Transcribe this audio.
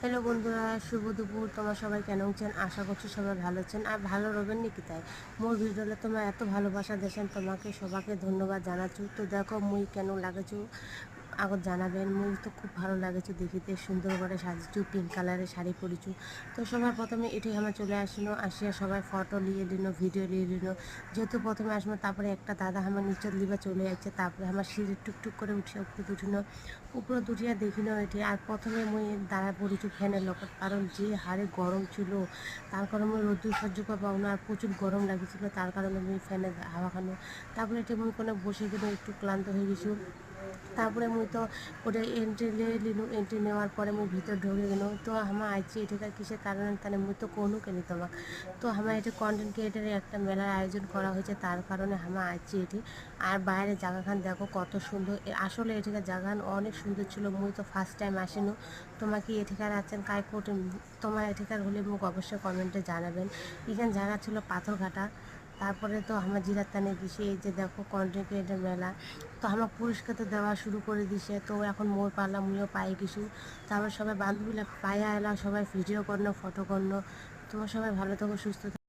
Hello বন্ধুরা, শুভ দুপুর। তোমরা সবাই কেন আছেন? আশা করছি সবাই ভালো আছেন আর ভালো রবেন নাকি। তাই মোর ভিডিওলে তোমরা এত ভালোবাসা দেন, তোমাকে সবাইকে ধন্যবাদ জানাচ্ছি। তো দেখো মুই কেন লাগেছু আগত জানাবেন। মুই তো খুব ভালো লাগেছে দেখিতে, সুন্দর করে সাজিছু, পিঙ্ক কালারের শাড়ি পরেছু। তো সবার প্রথমে এটি আমার চলে আসিয়া সবাই ফটো নিয়ে নিল, ভিডিও নিয়ে নিল। যেহেতু প্রথমে আসবো, তারপরে একটা দাদা আমার নিচের লিবা চলে যাচ্ছে, তারপরে আমার সিঁড়ি টুকটুক করে উঠিয়া উপরে উঠিল। উপরে উঠিয়া দেখিল এটি। আর প্রথমে মুই দাঁড়া পড়েছি ফ্যানের লগত, কারণ যে হারে গরম ছিল, তার কারণে মুই রোদ্দুর সহ্য করতে পারবো না, আর প্রচুর গরম লাগেছিল, তার কারণে মুই ফ্যানের হাওয়া খানো। তারপরে এটি মুই কোনো বসে গেলে একটু ক্লান্ত হয়ে গেছি। তারপরে মুই তো ওটা এন্ট্রি নিলু। এন্ট্রি নেওয়ার পরে মুই ভিতর ঢুকে গেল। তো আমার আইছি এটাকার কিসের কারণে তাহলে মুই তো কোনো কেনি তোমাক। তো আমার এটা কন্টেন্ট ক্রিয়েটারের একটা মেলার আয়োজন করা হয়েছে, তার কারণে আমার আইছি এটি। আর বাইরে জায়গাখান দেখো কত সুন্দর। আসলে এটাকার জায়গাখান অনেক সুন্দর ছিল। মুই তো ফার্স্ট টাইম আসিনু। তোমার কি এঠিকার আছেন কাই কোটে? তোমার এঠিকার হলে মুখ অবশ্যই কমেন্টে জানাবেন। এখানে জায়গা ছিল পাথরঘাটা। তারপরে তো আমার জিরাতানে গেছি। এই যে দেখো কন্টেন্ট ক্রিয়েটার মেলা। তো আমার পুরস্কার তো দেওয়া শুরু করে দিছে। তো এখন মোর পারলাম, মুইও পাই কিছু। তারপর সবাই বান্ধবীরা পাইয়া এলাম, সবাই ভিডিও করলো, ফটো করলো। তোমার সবাই ভালো থাকো, সুস্থ থাকো।